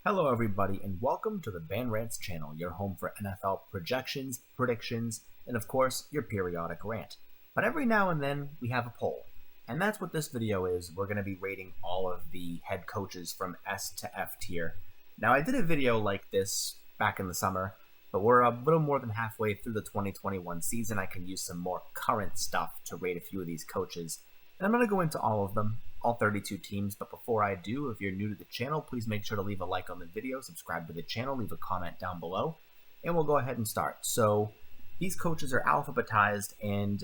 Hello, everybody, and welcome to the Van Rants channel, your home for NFL projections, predictions, and of course, your periodic rant. But every now and then, we have a poll, and that's what this video is. We're going to be rating all of the head coaches from S to F tier. Now, I did a video like this back in the summer, but we're a little more than halfway through the 2021 season. I can use some more current stuff to rate a few of these coaches, and I'm going to go into all of them, all 32 teams. But before I do, if you're new to the channel, please make sure to leave a like on the video, subscribe to the channel, leave a comment down below, and we'll go ahead and start. So these coaches are alphabetized, and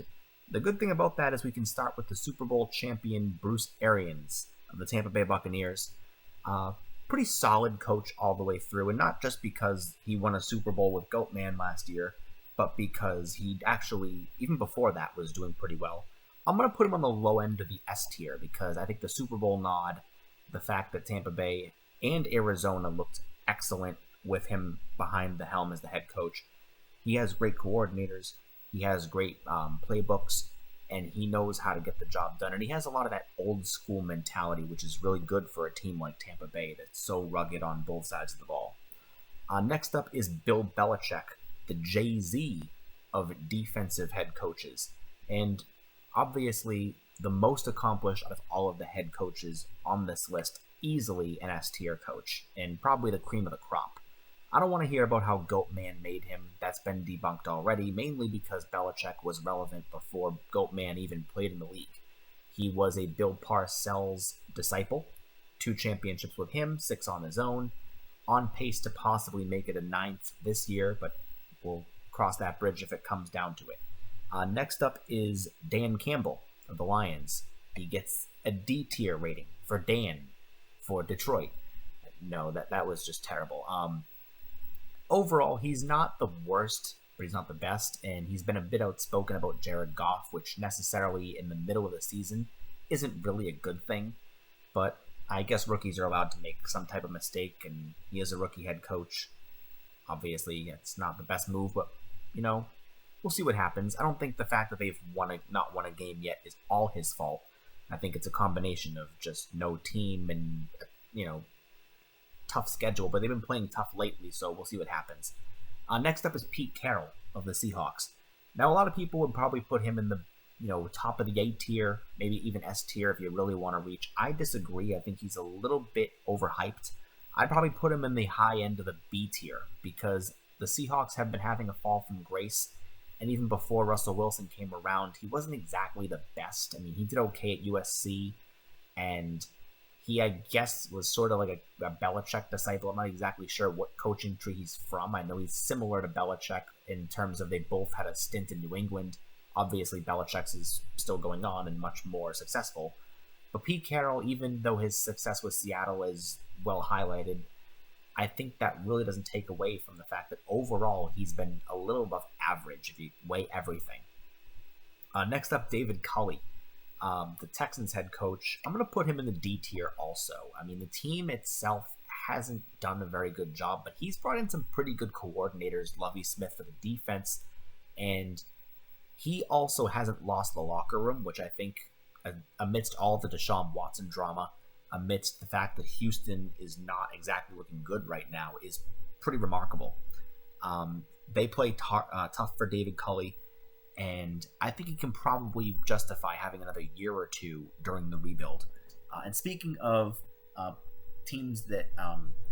the good thing about that is we can start with the Super Bowl champion Bruce Arians of the Tampa Bay Buccaneers. Pretty solid coach all the way through, and not just because he won a Super Bowl with Goatman last year, but because he actually, even before that, was doing pretty well. I'm going to put him on the low end of the S tier because I think the Super Bowl nod, the fact that Tampa Bay and Arizona looked excellent with him behind the helm as the head coach. He has great coordinators, he has great playbooks, and he knows how to get the job done. And he has a lot of that old school mentality, which is really good for a team like Tampa Bay that's so rugged on both sides of the ball. Next up is Bill Belichick, the Jay-Z of defensive head coaches. And obviously, the most accomplished out of all of the head coaches on this list, easily an S-tier coach, and probably the cream of the crop. I don't want to hear about how Goatman made him. That's been debunked already, mainly because Belichick was relevant before Goatman even played in the league. He was a Bill Parcells disciple, 2 championships with him, 6 on his own, on pace to possibly make it a 9th this year, but we'll cross that bridge if it comes down to it. Next up is Dan Campbell of the Lions. He gets a D tier rating for Dan for Detroit. No, that was just terrible. Overall, he's not the worst, but he's not the best, and he's been a bit outspoken about Jared Goff, which necessarily in the middle of the season isn't really a good thing. But I guess rookies are allowed to make some type of mistake, and he is a rookie head coach. Obviously, it's not the best move, but, we'll see what happens. I don't think the fact that they've not won a game yet is all his fault. I think it's a combination of just no team and, tough schedule, but they've been playing tough lately, so we'll see what happens. Next up is Pete Carroll of the Seahawks. Now, a lot of people would probably put him in the, top of the A tier, maybe even S tier if you really want to reach. I disagree. I think he's a little bit overhyped. I'd probably put him in the high end of the B tier because the Seahawks have been having a fall from grace. And even before Russell Wilson came around, he wasn't exactly the best. I mean, he did okay at USC, and he, I guess, was sort of like a Belichick disciple. I'm not exactly sure what coaching tree he's from. I know he's similar to Belichick in terms of they both had a stint in New England. Obviously, Belichick's is still going on and much more successful. But Pete Carroll, even though his success with Seattle is well highlighted, I think that really doesn't take away from the fact that overall he's been a little above average if you weigh everything. Next up, David Culley, the Texans head coach. I'm going to put him in the D tier also. I mean, the team itself hasn't done a very good job, but he's brought in some pretty good coordinators, Lovie Smith for the defense, and he also hasn't lost the locker room, which I think, amidst all the Deshaun Watson drama, amidst the fact that Houston is not exactly looking good right now, is pretty remarkable. They play tough for David Culley, and I think he can probably justify having another year or two during the rebuild. And speaking of teams that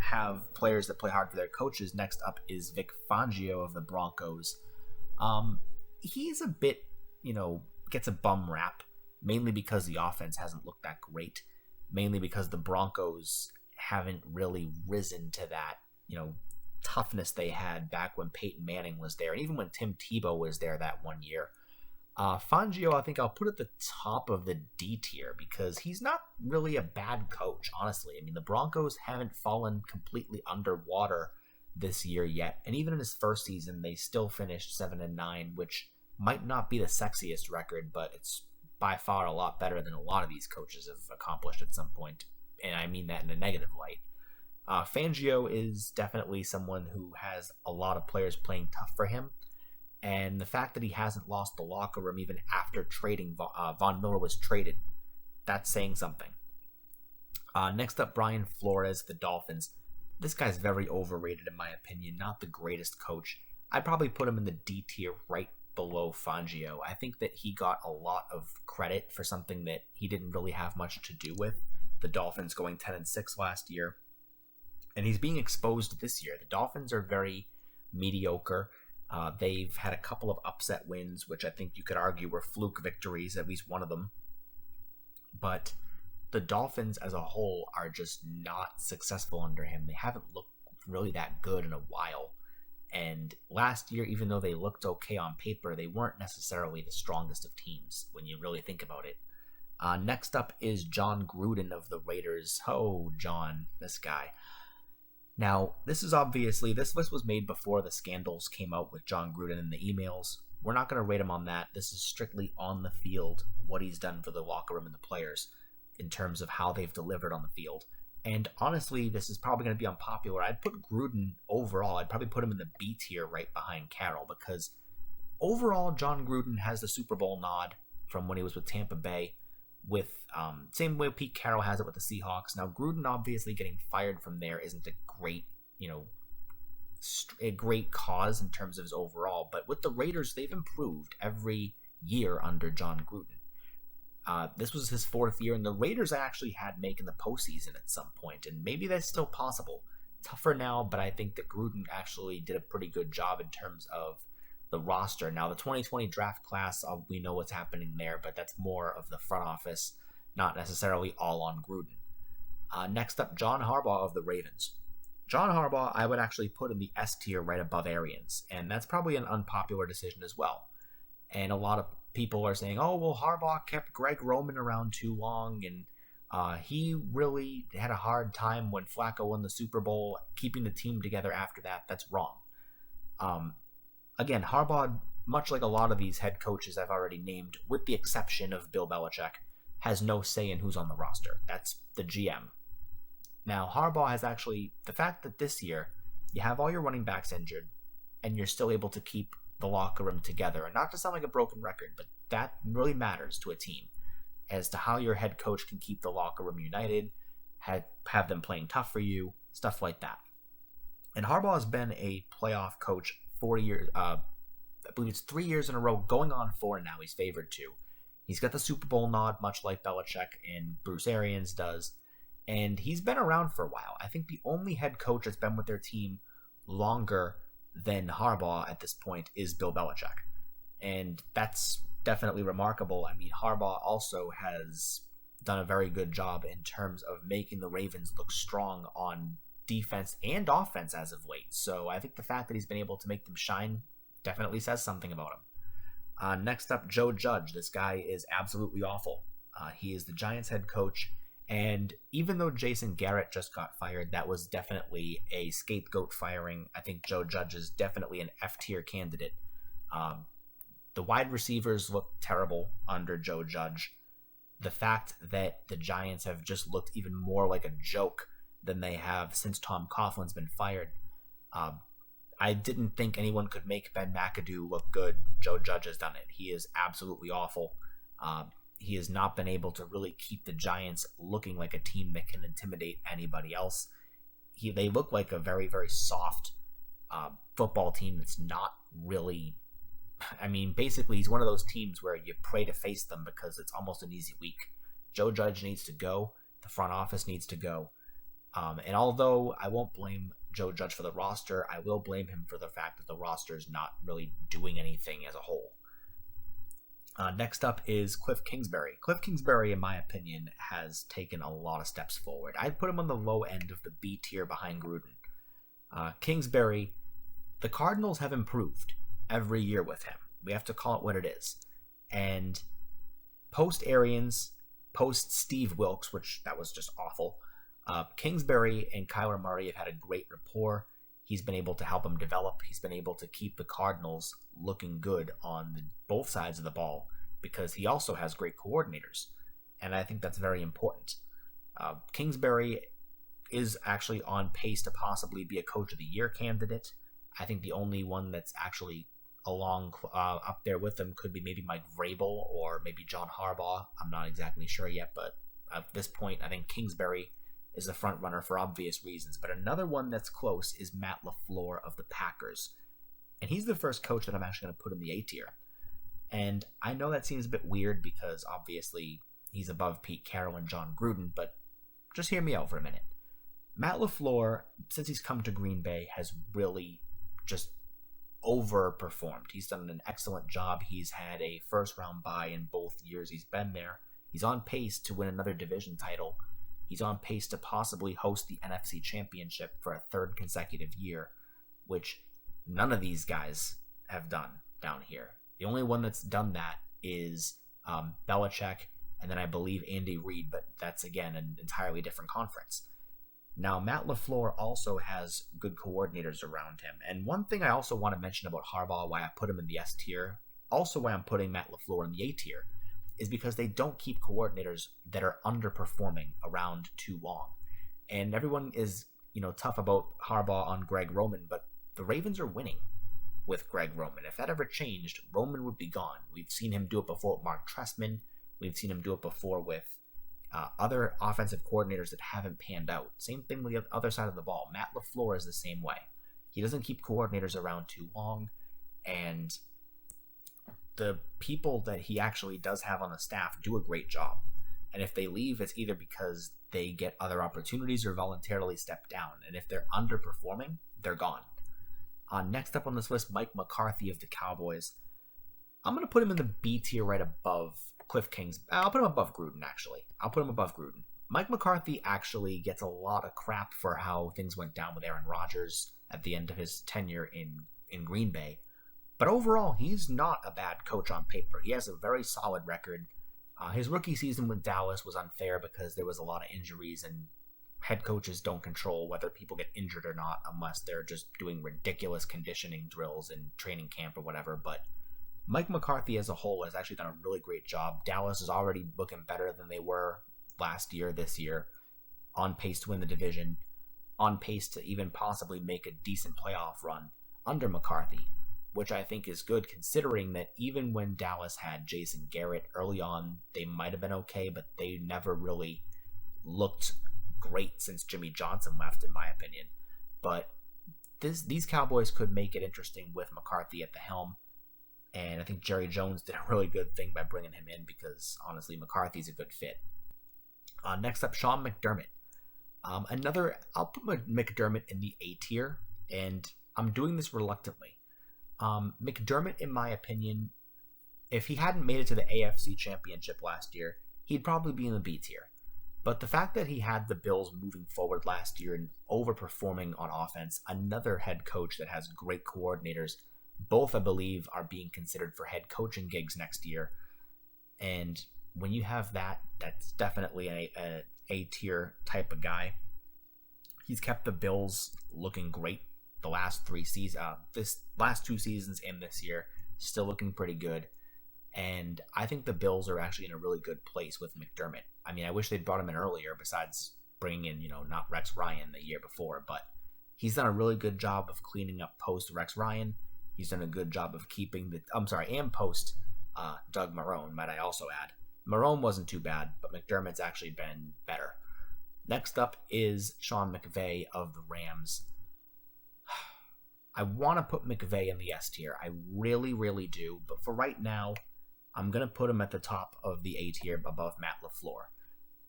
have players that play hard for their coaches, next up is Vic Fangio of the Broncos. He's a bit, gets a bum rap, mainly because the offense hasn't looked that great. Mainly because the Broncos haven't really risen to that, toughness they had back when Peyton Manning was there, and even when Tim Tebow was there that one year. Fangio, I think I'll put at the top of the D tier because he's not really a bad coach, honestly. I mean, the Broncos haven't fallen completely underwater this year yet, and even in his first season, they still finished 7-9, which might not be the sexiest record, but it's by far a lot better than a lot of these coaches have accomplished at some point, and I mean that in a negative light. Fangio is definitely someone who has a lot of players playing tough for him, and the fact that he hasn't lost the locker room even after trading Von Miller was traded, that's saying something. Next up, Brian Flores, the Dolphins. This guy's very overrated in my opinion, not the greatest coach. I'd probably put him in the D tier right below Fangio. I think that he got a lot of credit for something that he didn't really have much to do with. The Dolphins going 10-6 last year. And he's being exposed this year. The Dolphins are very mediocre. They've had a couple of upset wins, which I think you could argue were fluke victories, at least one of them. But the Dolphins as a whole are just not successful under him. They haven't looked really that good in a while. And last year, even though they looked okay on paper, they weren't necessarily the strongest of teams when you really think about it. Next up is Jon Gruden of the Raiders. Oh, John, this guy. Now, this list was made before the scandals came out with Jon Gruden and the emails. We're not going to rate him on that. This is strictly on the field, what he's done for the locker room and the players in terms of how they've delivered on the field. And honestly, this is probably going to be unpopular. I'd put Gruden overall. I'd probably put him in the B tier right behind Carroll because overall, Jon Gruden has the Super Bowl nod from when he was with Tampa Bay. With same way Pete Carroll has it with the Seahawks. Now Gruden obviously getting fired from there isn't a great cause in terms of his overall, but with the Raiders they've improved every year under Jon Gruden. This was his fourth year, and the Raiders actually had making the postseason at some point, and maybe that's still possible. Tougher now, but I think that Gruden actually did a pretty good job in terms of the roster. Now, the 2020 draft class, we know what's happening there, but that's more of the front office, not necessarily all on Gruden. Next up, John Harbaugh of the Ravens. John Harbaugh, I would actually put in the S tier right above Arians, and that's probably an unpopular decision as well. And a lot of people are saying, oh, well, Harbaugh kept Greg Roman around too long, and he really had a hard time when Flacco won the Super Bowl, keeping the team together after that. That's wrong. Again, Harbaugh, much like a lot of these head coaches I've already named, with the exception of Bill Belichick, has no say in who's on the roster. That's the GM. Now, Harbaugh has actually, the fact that this year you have all your running backs injured and you're still able to keep the locker room together, and not to sound like a broken record, but that really matters to a team as to how your head coach can keep the locker room united, have them playing tough for you, stuff like that. And Harbaugh has been a playoff coach 4 years, I believe it's 3 years in a row, going on 4 now. He's favored to. He's got the Super Bowl nod, much like Belichick and Bruce Arians does, and he's been around for a while. I think the only head coach that's been with their team longer than Harbaugh at this point is Bill Belichick, and that's definitely remarkable. I mean, Harbaugh also has done a very good job in terms of making the Ravens look strong on defense and offense as of late. So I think the fact that he's been able to make them shine definitely says something about him. Next up, Joe Judge. This guy is absolutely awful. He is the Giants head coach, and even though Jason Garrett just got fired, that was definitely a scapegoat firing. I think Joe Judge is definitely an F-tier candidate. The wide receivers look terrible under Joe Judge. The fact that the Giants have just looked even more like a joke than they have since Tom Coughlin's been fired. I didn't think anyone could make Ben McAdoo look good. Joe Judge has done it. He is absolutely awful. He has not been able to really keep the Giants looking like a team that can intimidate anybody else. They look like a very, very soft football team that's not really... I mean, basically, he's one of those teams where you pray to face them because it's almost an easy week. Joe Judge needs to go. The front office needs to go. And although I won't blame Joe Judge for the roster, I will blame him for the fact that the roster is not really doing anything as a whole. Next up is Cliff Kingsbury. Cliff Kingsbury, in my opinion, has taken a lot of steps forward. I'd put him on the low end of the B tier behind Gruden. Kingsbury, the Cardinals have improved every year with him. We have to call it what it is. And post Arians, post Steve Wilkes, which that was just awful, Kingsbury and Kyler Murray have had a great rapport. He's been able to help them develop. He's been able to keep the Cardinals looking good on both sides of the ball because he also has great coordinators. And I think that's very important. Kingsbury is actually on pace to possibly be a Coach of the Year candidate. I think the only one that's actually along up there with him could be maybe Mike Vrabel or maybe John Harbaugh. I'm not exactly sure yet, but at this point, I think Kingsbury is the front runner for obvious reasons, but another one that's close is Matt LaFleur of the Packers. And he's the first coach that I'm actually going to put in the A tier. And I know that seems a bit weird because obviously he's above Pete Carroll and John Gruden, but just hear me out for a minute. Matt LaFleur, since he's come to Green Bay, has really just overperformed. He's done an excellent job. He's had a first-round bye in both years he's been there. He's on pace to win another division title. He's on pace to possibly host the NFC Championship for a third consecutive year, which none of these guys have done down here. The only one that's done that is Belichick, and then I believe Andy Reid, but that's, again, an entirely different conference. Now, Matt LaFleur also has good coordinators around him. And one thing I also want to mention about Harbaugh, why I put him in the S tier, also why I'm putting Matt LaFleur in the A tier, is because they don't keep coordinators that are underperforming around too long. And everyone is, tough about Harbaugh on Greg Roman, but the Ravens are winning with Greg Roman. If that ever changed, Roman would be gone. We've seen him do it before with Mark Trestman. We've seen him do it before with other offensive coordinators that haven't panned out. Same thing with the other side of the ball. Matt LaFleur is the same way. He doesn't keep coordinators around too long, and the people that he actually does have on the staff do a great job. And if they leave, it's either because they get other opportunities or voluntarily step down. And if they're underperforming, they're gone. Next up on this list, Mike McCarthy of the Cowboys. I'm going to put him in the B tier right above Cliff Kings. I'll put him above Gruden, actually. I'll put him above Gruden. Mike McCarthy actually gets a lot of crap for how things went down with Aaron Rodgers at the end of his tenure in Green Bay. But overall, he's not a bad coach on paper. He has a very solid record. His rookie season with Dallas was unfair because there was a lot of injuries, and head coaches don't control whether people get injured or not unless they're just doing ridiculous conditioning drills in training camp or whatever. But Mike McCarthy as a whole has actually done a really great job. Dallas is already looking better than they were last year, this year, on pace to win the division, on pace to even possibly make a decent playoff run under McCarthy, which I think is good considering that even when Dallas had Jason Garrett early on, they might have been okay, but they never really looked great since Jimmy Johnson left, in my opinion. But these Cowboys could make it interesting with McCarthy at the helm. And I think Jerry Jones did a really good thing by bringing him in because, honestly, McCarthy's a good fit. Next up, Sean McDermott. I'll put McDermott in the A tier, and I'm doing this reluctantly. McDermott, in my opinion, if he hadn't made it to the AFC Championship last year, he'd probably be in the B tier. But the fact that he had the Bills moving forward last year and overperforming on offense, another head coach that has great coordinators, both, I believe, are being considered for head coaching gigs next year. And when you have that, that's definitely a A-tier type of guy. He's kept the Bills looking great the last last 2 seasons and this year, still looking pretty good. And I think the Bills are actually in a really good place with McDermott. I mean, I wish they'd brought him in earlier besides bringing in, not Rex Ryan the year before, but he's done a really good job of cleaning up post Rex Ryan. He's done a good job of keeping and post Doug Marrone, might I also add. Marrone wasn't too bad, but McDermott's actually been better. Next up is Sean McVay of the Rams. I want to put McVay in the S tier. I really, really do. But for right now, I'm going to put him at the top of the A tier above Matt LaFleur.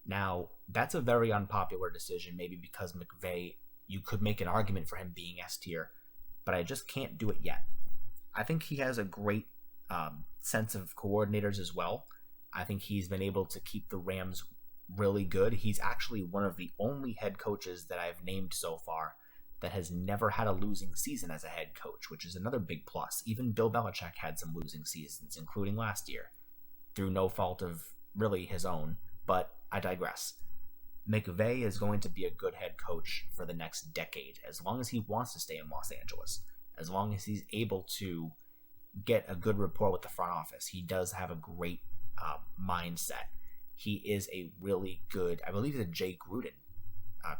Now, that's a very unpopular decision, maybe because McVay, you could make an argument for him being S tier, but I just can't do it yet. I think he has a great sense of coordinators as well. I think he's been able to keep the Rams really good. He's actually one of the only head coaches that I've named so far that has never had a losing season as a head coach, which is another big plus. Even Bill Belichick had some losing seasons, including last year, through no fault of really his own, but I digress. McVay is going to be a good head coach for the next decade, as long as he wants to stay in Los Angeles, as long as he's able to get a good rapport with the front office. He does have a great mindset. He is a really good, I believe he's a Jay Gruden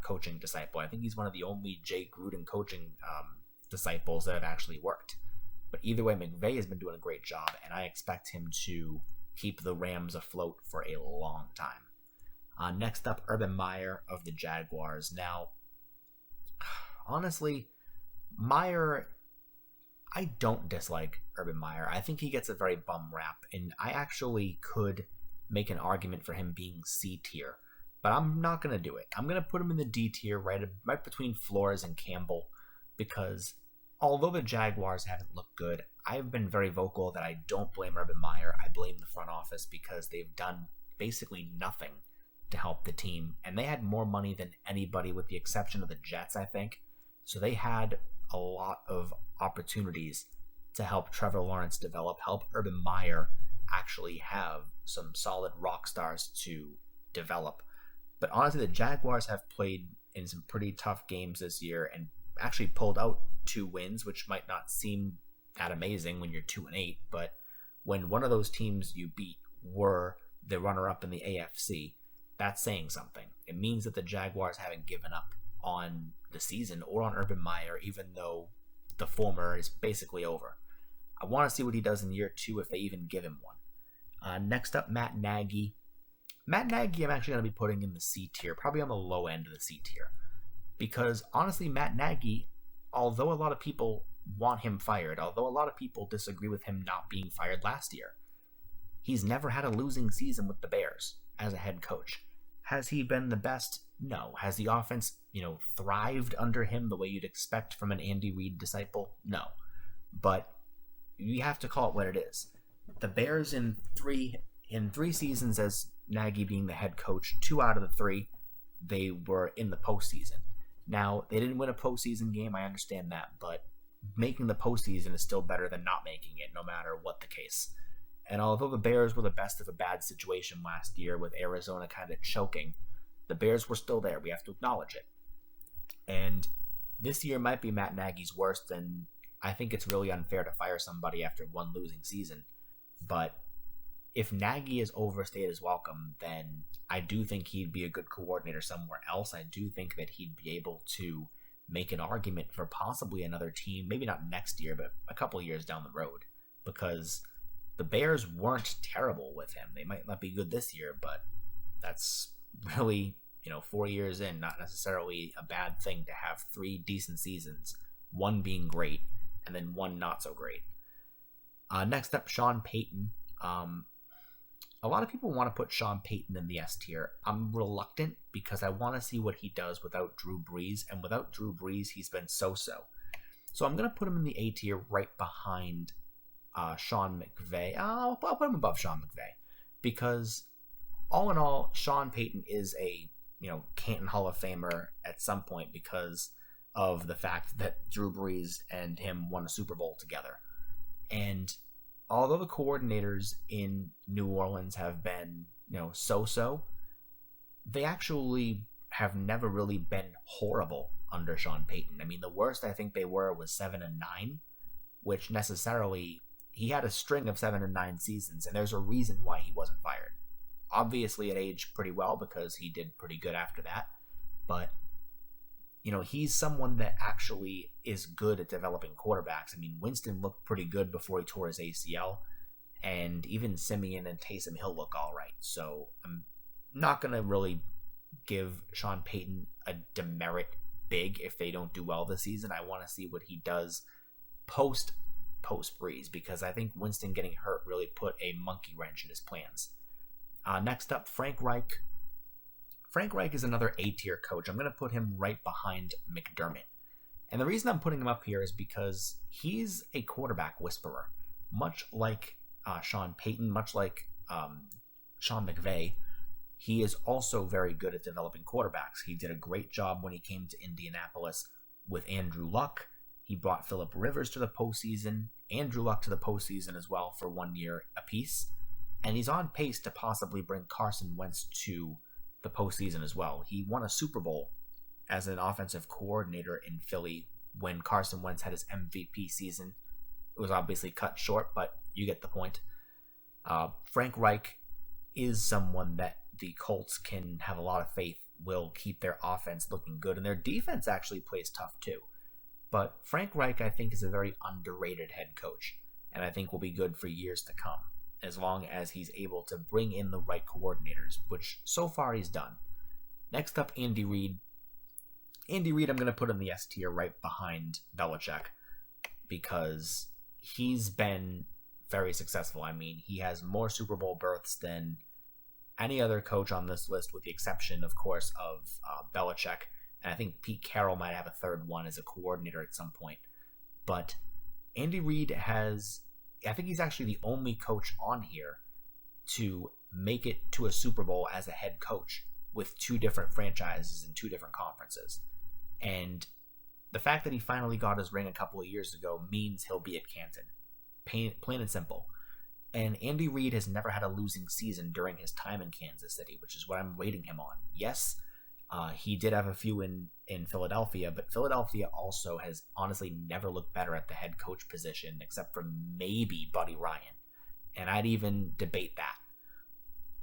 coaching disciple. I think he's one of the only Jay Gruden coaching disciples that have actually worked. But either way, McVay has been doing a great job, and I expect him to keep the Rams afloat for a long time. Next up, Urban Meyer of the Jaguars. Now, honestly, Meyer, I don't dislike Urban Meyer. I think he gets a very bum rap, and I actually could make an argument for him being C tier, but I'm not going to do it. I'm going to put him in the D tier, right between Flores and Campbell, because although the Jaguars haven't looked good, I've been very vocal that I don't blame Urban Meyer. I blame the front office because they've done basically nothing to help the team, and they had more money than anybody with the exception of the Jets, I think. So they had a lot of opportunities to help Trevor Lawrence develop, help Urban Meyer actually have some solid rock stars to develop. But honestly, the Jaguars have played in some pretty tough games this year and actually pulled out 2 wins, which might not seem that amazing when you're 2-8, but when one of those teams you beat were the runner-up in the AFC, that's saying something. It means that the Jaguars haven't given up on the season or on Urban Meyer, even though the former is basically over. I want to see what he does in year 2 if they even give him one. Next up, Matt Nagy. Matt Nagy I'm actually going to be putting in the C tier, probably on the low end of the C tier. Because honestly, Matt Nagy, although a lot of people want him fired, although a lot of people disagree with him not being fired last year, he's never had a losing season with the Bears as a head coach. Has he been the best? No. Has the offense, thrived under him the way you'd expect from an Andy Reid disciple? No. But you have to call it what it is. The Bears in three seasons as Nagy being the head coach, 2 out of the 3, they were in the postseason. Now, they didn't win a postseason game, I understand that, but making the postseason is still better than not making it, no matter what the case. And although the Bears were the best of a bad situation last year with Arizona kind of choking, the Bears were still there. We have to acknowledge it. And this year might be Matt Nagy's worst, and I think it's really unfair to fire somebody after one losing season. But if Nagy is overstayed his welcome, then I do think he'd be a good coordinator somewhere else. I do think that he'd be able to make an argument for possibly another team, maybe not next year, but a couple years down the road, because the Bears weren't terrible with him. They might not be good this year, but that's really, 4 years in, not necessarily a bad thing to have 3 decent seasons, one being great and then one not so great. Next up, Sean Payton. A lot of people want to put Sean Payton in the S tier. I'm reluctant because I want to see what he does without Drew Brees, and without Drew Brees, he's been so-so. So I'm going to put him in the A tier right behind Sean McVay. I'll put him above Sean McVay because all in all, Sean Payton is a Canton Hall of Famer at some point because of the fact that Drew Brees and him won a Super Bowl together. And although the coordinators in New Orleans have been, so-so, they actually have never really been horrible under Sean Payton. I mean, the worst I think they were was 7-9, which necessarily he had a string of 7-9 seasons, and there's a reason why he wasn't fired. Obviously, it aged pretty well because he did pretty good after that, but he's someone that actually is good at developing quarterbacks. I mean, Winston looked pretty good before he tore his ACL, and even Simeon and Taysom Hill look all right. So I'm not going to really give Sean Payton a demerit big if they don't do well this season. I want to see what he does post Brees, because I think Winston getting hurt really put a monkey wrench in his plans. Next up, Frank Reich. Frank Reich is another A-tier coach. I'm going to put him right behind McDermott. And the reason I'm putting him up here is because he's a quarterback whisperer. Much like Sean Payton, much like Sean McVay, he is also very good at developing quarterbacks. He did a great job when he came to Indianapolis with Andrew Luck. He brought Phillip Rivers to the postseason, Andrew Luck to the postseason as well for 1 year apiece. And he's on pace to possibly bring Carson Wentz to the postseason as well. He won a Super Bowl as an offensive coordinator in Philly when Carson Wentz had his MVP season. It was obviously cut short, but you get the point. Frank Reich is someone that the Colts can have a lot of faith will keep their offense looking good, and their defense actually plays tough too. But Frank Reich, I think, is a very underrated head coach, and I think will be good for years to come. as long as he's able to bring in the right coordinators, which so far he's done. Next up, Andy Reid. Andy Reid, I'm going to put in the S tier right behind Belichick because he's been very successful. I mean, he has more Super Bowl berths than any other coach on this list, with the exception, of course, of Belichick. And I think Pete Carroll might have a third one as a coordinator at some point. But Andy Reid has, I think he's actually the only coach on here to make it to a Super Bowl as a head coach with two different franchises in two different conferences. And the fact that he finally got his ring a couple of years ago means he'll be at Canton. Plain and simple. And Andy Reid has never had a losing season during his time in Kansas City, which is what I'm rating him on. Yes, he did have a few in Philadelphia, but Philadelphia also has honestly never looked better at the head coach position, except for maybe Buddy Ryan. And I'd even debate that.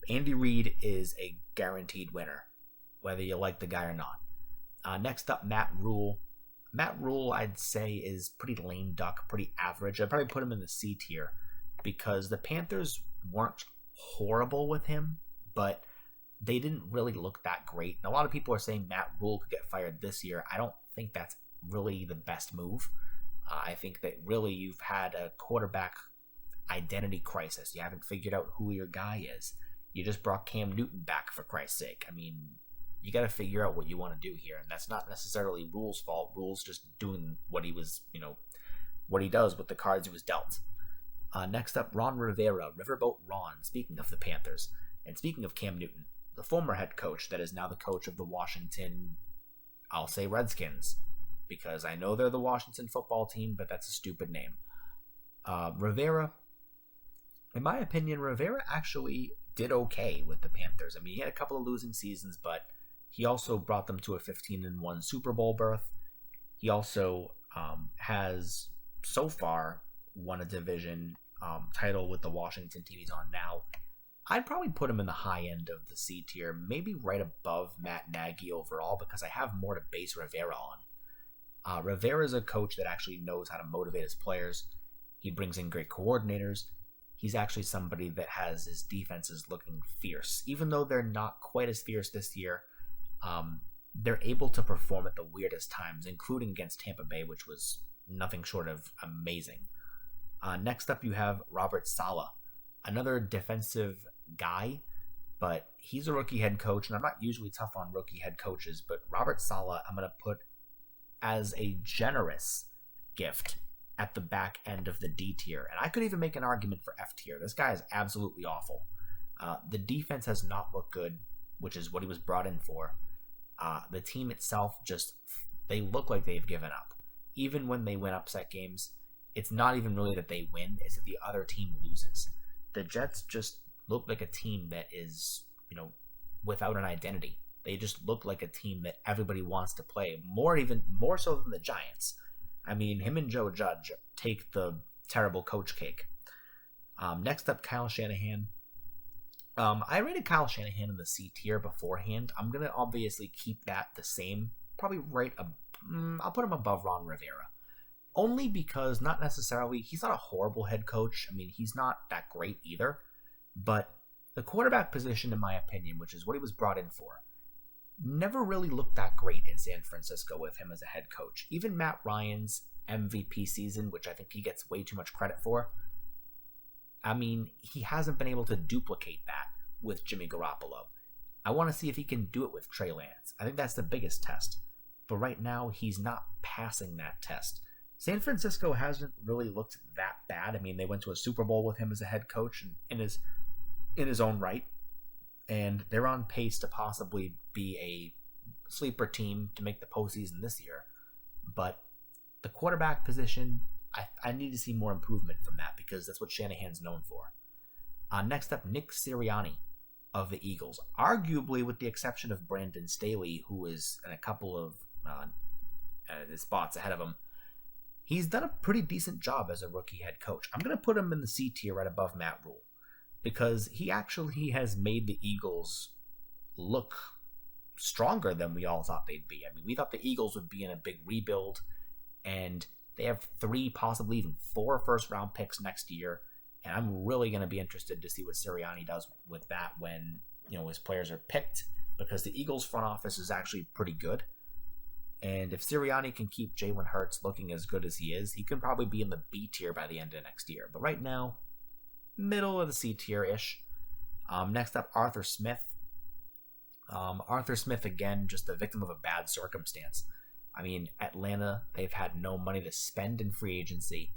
Andy Reid is a guaranteed winner, whether you like the guy or not. Next up, Matt Rule. Matt Rule, I'd say, is pretty lame duck, pretty average. I'd probably put him in the C tier because the Panthers weren't horrible with him, but they didn't really look that great. And a lot of people are saying Matt Rule could get fired this year. I don't think that's really the best move. I think that really you've had a quarterback identity crisis. You haven't figured out who your guy is. You just brought Cam Newton back, for Christ's sake. I mean, you got to figure out what you want to do here, and that's not necessarily Rule's fault. Rule's just doing what he was, what he does with the cards he was dealt. Next up, Ron Rivera, Riverboat Ron. Speaking of the Panthers, and speaking of Cam Newton, the former head coach that is now the coach of the Washington, I'll say Redskins, because I know they're the Washington football team, but that's a stupid name. Rivera, in my opinion, Rivera actually did okay with the Panthers. I mean, he had a couple of losing seasons, but he also brought them to a 15-1 Super Bowl berth. He also has so far won a division title with the Washington team he's on now. I'd probably put him in the high end of the C tier, maybe right above Matt Nagy overall, because I have more to base Rivera on. Rivera's a coach that actually knows how to motivate his players. He brings in great coordinators. He's actually somebody that has his defenses looking fierce. Even though they're not quite as fierce this year, they're able to perform at the weirdest times, including against Tampa Bay, which was nothing short of amazing. Next up, you have Robert Saleh, another defensive guy, but he's a rookie head coach, and I'm not usually tough on rookie head coaches, but Robert Saleh I'm going to put as a generous gift at the back end of the D tier, and I could even make an argument for F tier. This guy is absolutely awful. The defense has not looked good, which is what he was brought in for. The team itself they look like they've given up. Even when they win upset games, it's not even really that they win, it's that the other team loses. The Jets just look like a team that is, without an identity. They just look like a team that everybody wants to play, more so than the Giants. I mean, him and Joe Judge take the terrible coach cake. Next up, Kyle Shanahan. I rated Kyle Shanahan in the C tier beforehand. I'm going to obviously keep that the same. Probably I'll put him above Ron Rivera. Only because, not necessarily, he's not a horrible head coach. I mean, he's not that great either. But the quarterback position, in my opinion, which is what he was brought in for, never really looked that great in San Francisco with him as a head coach. Even Matt Ryan's MVP season, which I think he gets way too much credit for, I mean, he hasn't been able to duplicate that with Jimmy Garoppolo. I want to see if he can do it with Trey Lance. I think that's the biggest test. But right now, he's not passing that test. San Francisco hasn't really looked that bad. I mean, they went to a Super Bowl with him as a head coach in his own right. And they're on pace to possibly be a sleeper team to make the postseason this year. But the quarterback position, I need to see more improvement from that because that's what Shanahan's known for. Next up, Nick Sirianni of the Eagles. Arguably, with the exception of Brandon Staley, who is in a couple of spots ahead of him, he's done a pretty decent job as a rookie head coach. I'm going to put him in the C tier right above Matt Rule because he actually has made the Eagles look stronger than we all thought they'd be. I mean, we thought the Eagles would be in a big rebuild, and they have 3, possibly even 4 first-round picks next year. And I'm really going to be interested to see what Sirianni does with that when, his players are picked, because the Eagles front office is actually pretty good. And if Sirianni can keep Jalen Hurts looking as good as he is, he can probably be in the B tier by the end of next year. But right now, middle of the C tier-ish. Next up, Arthur Smith. Arthur Smith, again, just a victim of a bad circumstance. I mean, Atlanta, they've had no money to spend in free agency.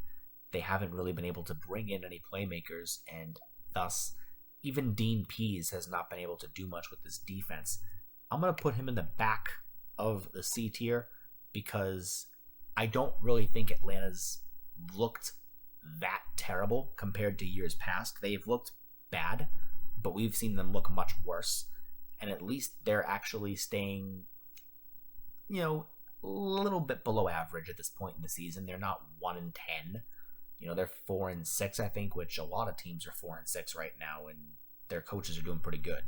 They haven't really been able to bring in any playmakers, and thus, even Dean Pease has not been able to do much with this defense. I'm going to put him in the back of the C tier because I don't really think Atlanta's looked that terrible compared to years past. They've looked bad, but we've seen them look much worse. And at least they're actually staying, a little bit below average at this point in the season. They're not 1-10. They're 4-6, I think, which a lot of teams are 4-6 right now, and their coaches are doing pretty good.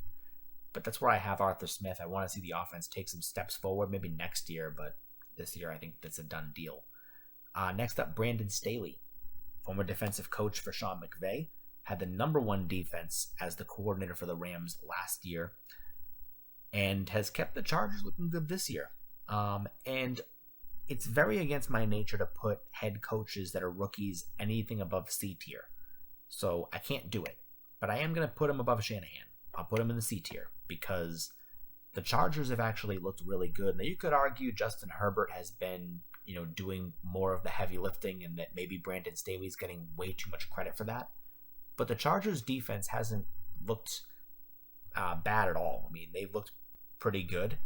But that's where I have Arthur Smith. I want to see the offense take some steps forward, maybe next year, but this year I think that's a done deal. Next up, Brandon Staley, former defensive coach for Sean McVay, had the number one defense as the coordinator for the Rams last year, and has kept the Chargers looking good this year. And it's very against my nature to put head coaches that are rookies anything above C tier. So I can't do it. But I am going to put him above Shanahan. I'll put him in the C tier because the Chargers have actually looked really good. Now, you could argue Justin Herbert has been, doing more of the heavy lifting, and that maybe Brandon Staley's getting way too much credit for that. But the Chargers defense hasn't looked bad at all. I mean, they've looked pretty good.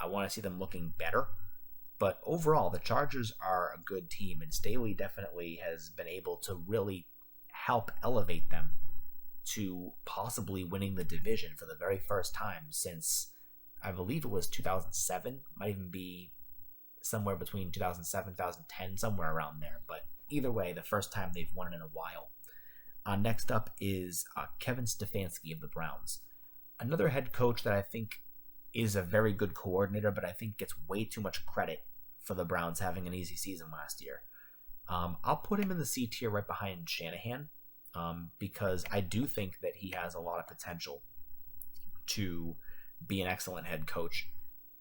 I want to see them looking better. But overall, the Chargers are a good team, and Staley definitely has been able to really help elevate them to possibly winning the division for the very first time since, I believe it was 2007. Might even be somewhere between 2007 2010, somewhere around there. But either way, the first time they've won it in a while. Next up is Kevin Stefanski of the Browns. Another head coach that I think is a very good coordinator, but I think gets way too much credit for the Browns having an easy season last year. I'll put him in the C tier right behind Shanahan because I do think that he has a lot of potential to be an excellent head coach.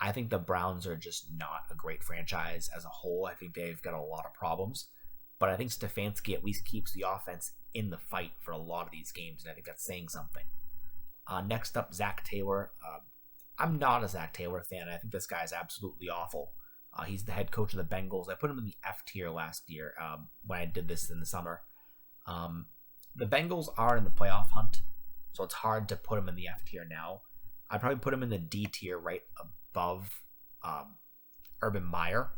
I think the Browns are just not a great franchise as a whole. I think they've got a lot of problems, but I think Stefanski at least keeps the offense in the fight for a lot of these games, and I think that's saying something. Next up, Zach Taylor. I'm not a Zach Taylor fan. I think this guy is absolutely awful. He's the head coach of the Bengals. I put him in the F tier last year when I did this in the summer. The Bengals are in the playoff hunt, so it's hard to put him in the F tier now. I'd probably put him in the D tier right above Urban Meyer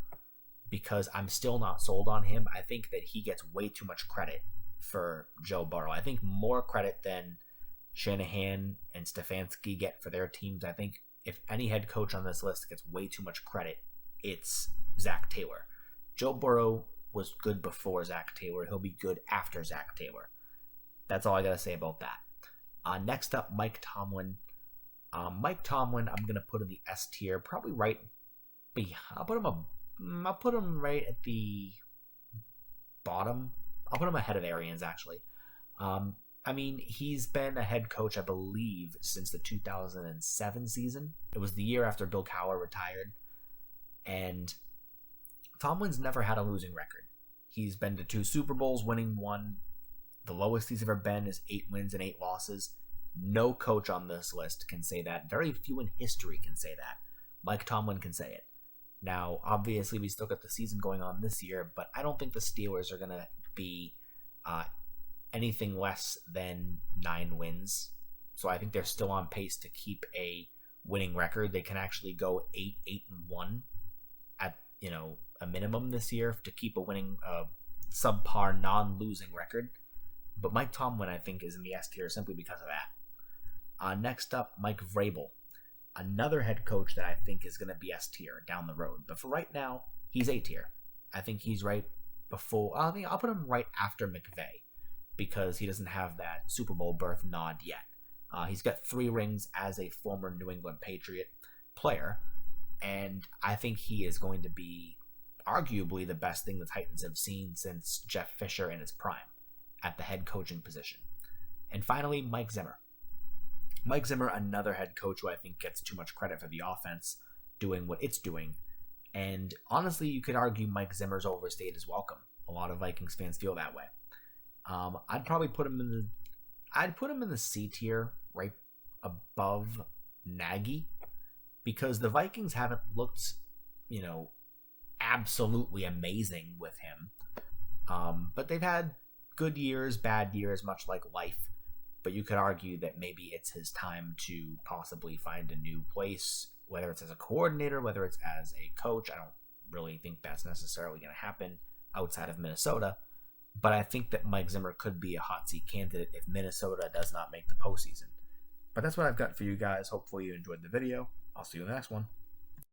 because I'm still not sold on him. I think that he gets way too much credit for Joe Burrow. I think more credit than Shanahan and Stefanski get for their teams. I think if any head coach on this list gets way too much credit, it's Zach Taylor. Joe Burrow was good before Zach Taylor. He'll be good after Zach Taylor. That's all I got to say about that. Next up, Mike Tomlin. Mike Tomlin, I'm going to put in the S tier, probably right I'll put him right at the bottom. I'll put him ahead of Arians, actually. I mean, he's been a head coach, I believe, since the 2007 season. It was the year after Bill Cowher retired. And Tomlin's never had a losing record. He's been to 2 Super Bowls, winning 1. The lowest he's ever been is 8 wins and 8 losses. No coach on this list can say that. Very few in history can say that. Mike Tomlin can say it. Now, obviously, we still got the season going on this year, but I don't think the Steelers are going to be anything less than 9 wins. So I think they're still on pace to keep a winning record. They can actually go 8-1 at, a minimum this year to keep a winning subpar non-losing record. But Mike Tomlin, I think, is in the S tier simply because of that. Next up, Mike Vrabel. Another head coach that I think is going to be S tier down the road. But for right now, he's A tier. I think he's right before. I'll put him right after McVay because he doesn't have that Super Bowl berth nod yet. He's got 3 rings as a former New England Patriot player. And I think he is going to be arguably the best thing the Titans have seen since Jeff Fisher in his prime. at the head coaching position. And finally, Mike Zimmer. Mike Zimmer, another head coach who I think gets too much credit for the offense doing what it's doing. And honestly, you could argue Mike Zimmer's overstayed his welcome. A lot of Vikings fans feel that way. I'd probably put him in the C tier, right above Nagy, because the Vikings haven't looked, absolutely amazing with him. But they've had good years, bad years, much like life. But you could argue that maybe it's his time to possibly find a new place, whether it's as a coordinator, whether it's as a coach. I don't really think that's necessarily going to happen outside of Minnesota. But I think that Mike Zimmer could be a hot seat candidate if Minnesota does not make the postseason. But that's what I've got for you guys. Hopefully you enjoyed the video. I'll see you in the next one.